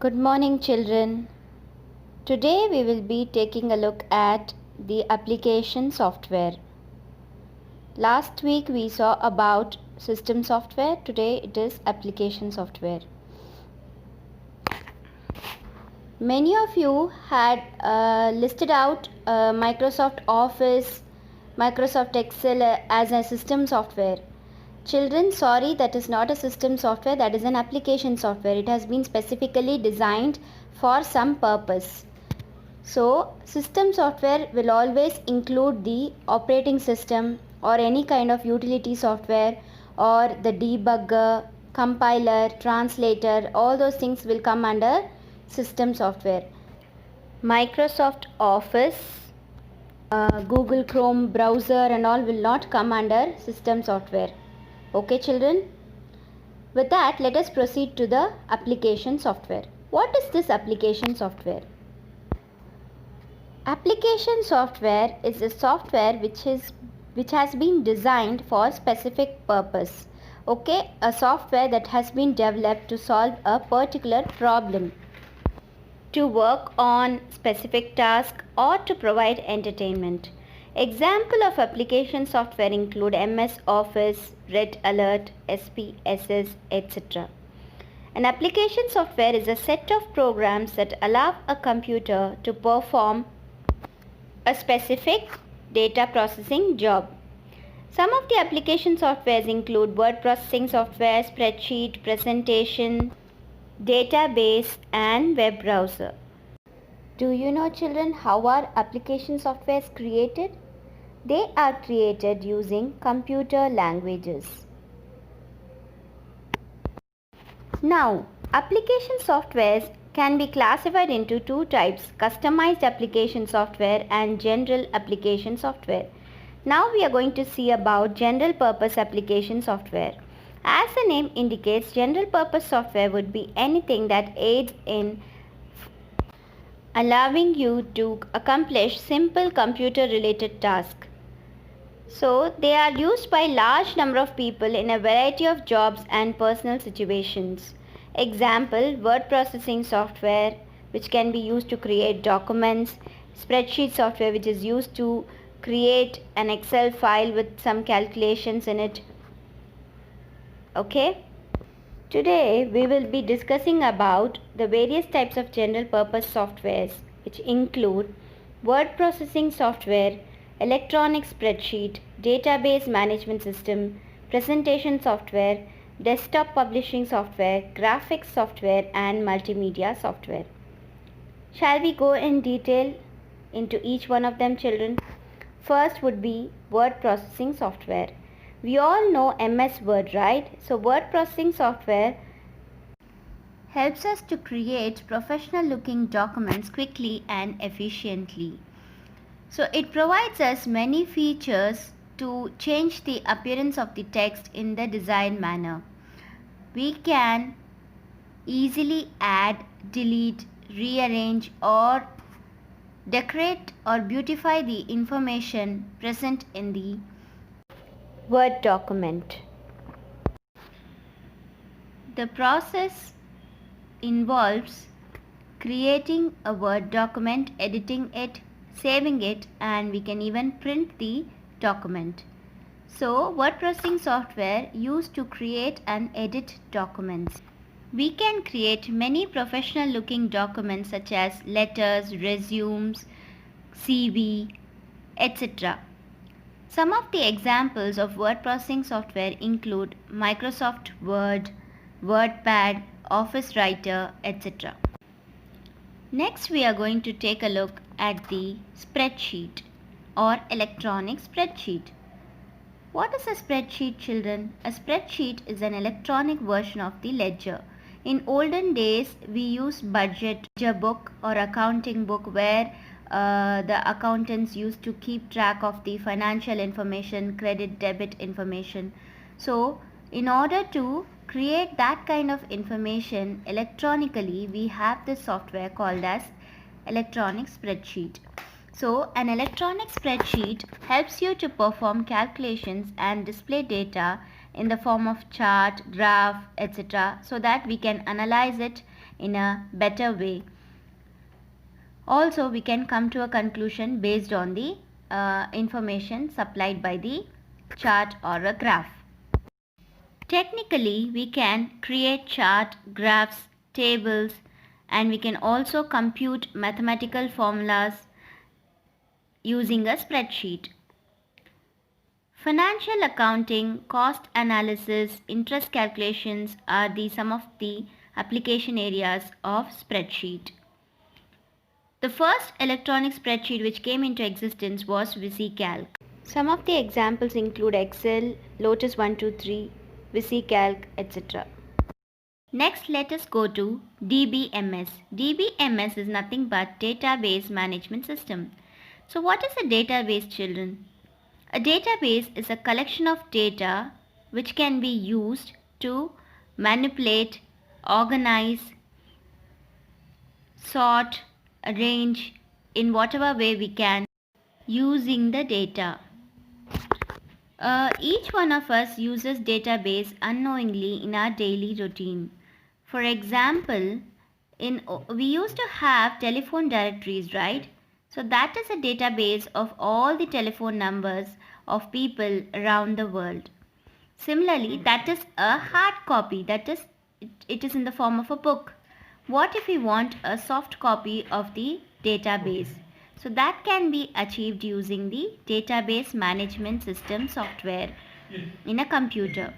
Good morning, children. Today we will be taking a look at the application software. Last week we saw about system software. Today it is application software. Many of you had listed out Microsoft Office, Microsoft Excel as a system software. Children, sorry, that is not a system software, that is an application software. It has been specifically designed for some purpose. So, system software will always include the operating system or any kind of utility software or the debugger, compiler, translator, all those things will come under system software. Microsoft Office, Google Chrome browser and all will not come under system software. Okay, children? With that, let us proceed to the application software. What is this application software? Application software is a software which has been designed for specific purpose. Okay, a software that has been developed to solve a particular problem, to work on specific task or to provide entertainment. Example of application software include MS Office, Red Alert, SPSS, etc. An application software is a set of programs that allow a computer to perform a specific data processing job. Some of the application softwares include word processing software, spreadsheet, presentation, database, and web browser. Do you know, children, how are application softwares created? They are created using computer languages. Now, application softwares can be classified into two types: customized application software and general application software. Now we are going to see about general purpose application software. As the name indicates, general purpose software would be anything that aids in allowing you to accomplish simple computer related tasks. So they are used by large number of people in a variety of jobs and personal situations. Example, word processing software, which can be used to create documents, spreadsheet software, which is used to create an Excel file with some calculations in it. Okay? Today we will be discussing about the various types of general purpose softwares, which include word processing software, electronic spreadsheet, database management system, presentation software, desktop publishing software, graphics software, and multimedia software. Shall we go in detail into each one of them, children? First would be word processing software. We all know MS Word, right? So word processing software helps us to create professional looking documents quickly and efficiently. So it provides us many features to change the appearance of the text in the desired manner. We can easily add, delete, rearrange or decorate or beautify the information present in the Word document. The process involves creating a Word document, editing it, saving it, and we can even print the document. So, word processing software used to create and edit documents. We can create many professional looking documents such as letters, resumes, CV, etc. Some of the examples of word processing software include Microsoft Word, WordPad, Office Writer, etc. Next, we are going to take a look at the spreadsheet or electronic spreadsheet. What is a spreadsheet, children? A spreadsheet is an electronic version of the ledger. In olden days, we used budget book or accounting book where the accountants used to keep track of the financial information, credit, debit information. So, in order to create that kind of information electronically, we have this software called as electronic spreadsheet. So, an electronic spreadsheet helps you to perform calculations and display data in the form of chart, graph, etc. so that we can analyze it in a better way. Also, we can come to a conclusion based on the information supplied by the chart or a graph. Technically, we can create chart, graphs, tables, and we can also compute mathematical formulas using a spreadsheet. Financial accounting, cost analysis, interest calculations are some of the application areas of spreadsheet. The first electronic spreadsheet which came into existence was VisiCalc. Some of the examples include Excel, Lotus 123, VisiCalc, etc. Next, let us go to DBMS. DBMS is nothing but Database Management System. So what is a database, children? A database is a collection of data which can be used to manipulate, organize, sort, arrange in whatever way we can using the data. Each one of us uses database unknowingly in our daily routine. For example, we used to have telephone directories, right? So that is a database of all the telephone numbers of people around the world. Similarly, that is a hard copy, that is, it is in the form of a book. What if we want a soft copy of the database? So that can be achieved using the database management system software in a computer.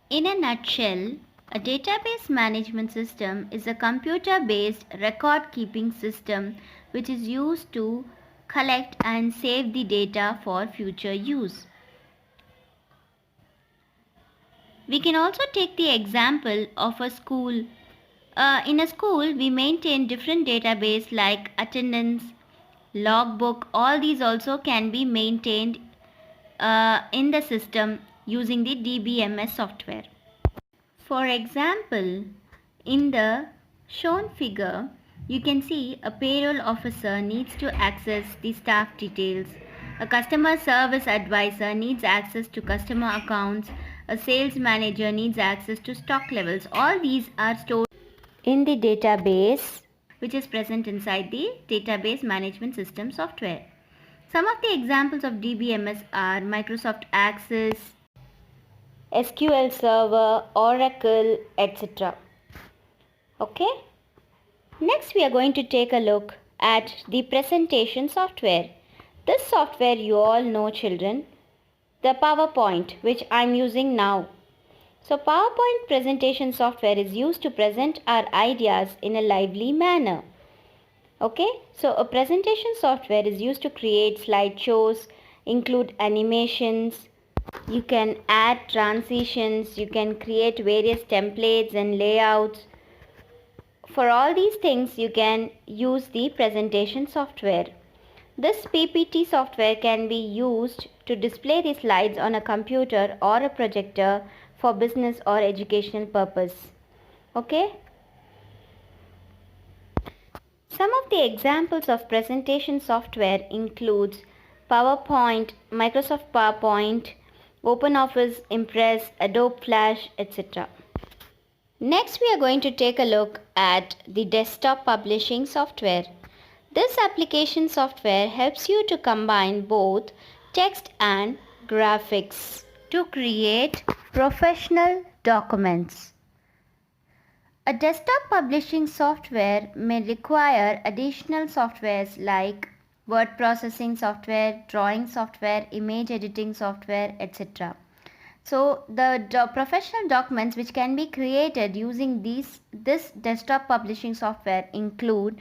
In a nutshell, a database management system is a computer-based record-keeping system which is used to collect and save the data for future use. We can also take the example of a school. In a school, we maintain different databases like attendance, logbook. All these also can be maintained in the system using the DBMS software. For example, in the shown figure, you can see a payroll officer needs to access the staff details. A customer service advisor needs access to customer accounts. A sales manager needs access to stock levels. All these are stored in the database which is present inside the database management system software. Some of the examples of DBMS are Microsoft Access, SQL Server, Oracle, etc. Okay. Next, we are going to take a look at the presentation software. This software you all know, children, the PowerPoint, which I am using now. So PowerPoint presentation software is used to present our ideas in a lively manner. Okay, so a presentation software is used to create slideshows, include animations, you can add transitions, you can create various templates and layouts. For all these things, you can use the presentation software. This PPT software can be used to display the slides on a computer or a projector for business or educational purpose. Okay? Some of the examples of presentation software includes PowerPoint, Microsoft PowerPoint, OpenOffice, Impress, Adobe Flash, etc. Next, we are going to take a look at the desktop publishing software. This application software helps you to combine both text and graphics to create professional documents. A desktop publishing software may require additional softwares like word processing software, drawing software, image editing software, etc. So the professional documents which can be created using this desktop publishing software include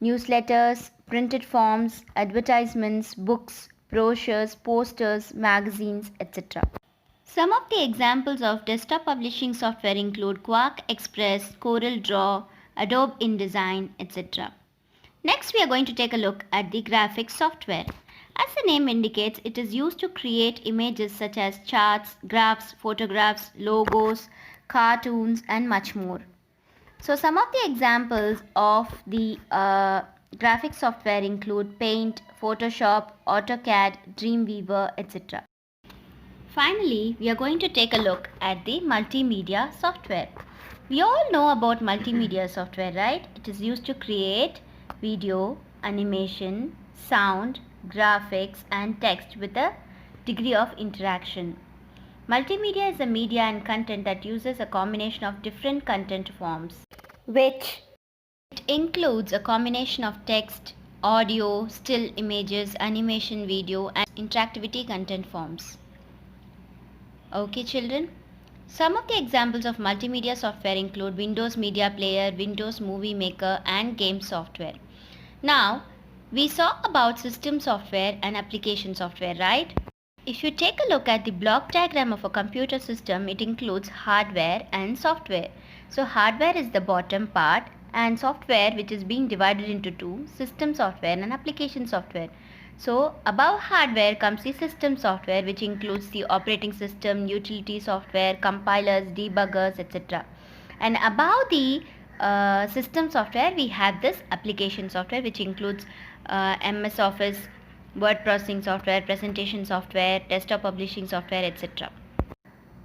newsletters, printed forms, advertisements, books, brochures, posters, magazines, etc. Some of the examples of desktop publishing software include Quark Express, CorelDRAW, Adobe InDesign, etc. Next, we are going to take a look at the graphics software. As the name indicates, it is used to create images such as charts, graphs, photographs, logos, cartoons, and much more. So some of the examples of the graphic software include Paint, Photoshop, AutoCAD, Dreamweaver, etc. Finally, we are going to take a look at the multimedia software. We all know about multimedia software, right? It is used to create video, animation, sound, graphics and text with a degree of interaction. Multimedia is a media and content that uses a combination of different content forms, which it includes a combination of text, audio, still images, animation, video and interactivity content forms. Okay children? Some of the examples of multimedia software include Windows Media Player, Windows Movie Maker and game software. Now, we saw about system software and application software, right? If you take a look at the block diagram of a computer system, it includes hardware and software. So hardware is the bottom part and software, which is being divided into two, system software and application software. So above hardware comes the system software, which includes the operating system, utility software, compilers, debuggers, etc. And above the system software we have this application software, which includes MS Office, word processing software, presentation software, desktop publishing software, etc.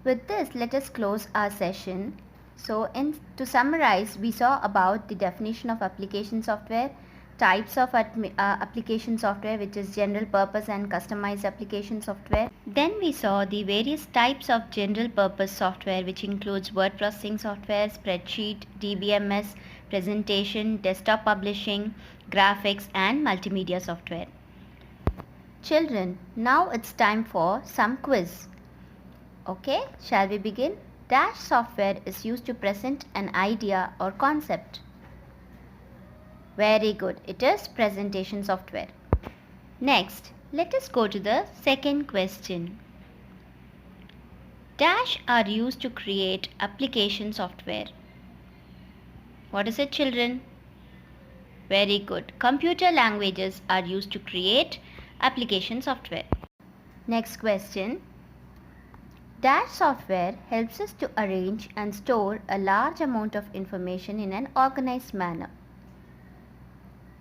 With this, let us close our session. So to summarize, we saw about the definition of application software, types of application software, which is general purpose and customized application software. Then we saw the various types of general purpose software, which includes word processing software, spreadsheet, DBMS, presentation, desktop publishing, graphics and multimedia software. Children, now it's time for some quiz. Okay, shall we begin? Dash software is used to present an idea or concept. Very good, it is presentation software. Next, let us go to the second question. Dash are used to create application software. What is it, children? Very good. Computer languages are used to create application software. Next question. Dash software helps us to arrange and store a large amount of information in an organized manner.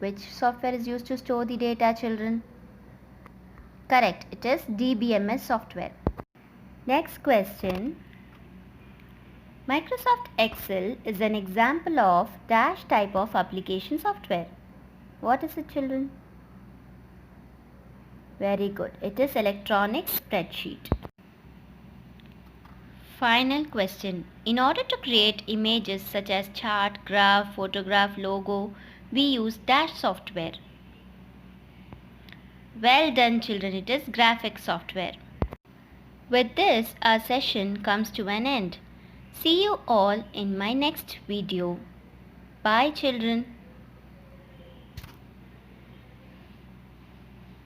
Which software is used to store the data, children? Correct, it is DBMS software. Next question. Microsoft Excel is an example of Dash type of application software. What is it, children? Very good, it is electronic spreadsheet. Final question. In order to create images such as chart, graph, photograph, logo, we use Dash software. Well done, children, it is graphic software. With this, our session comes to an end. See you all in my next video. Bye, children.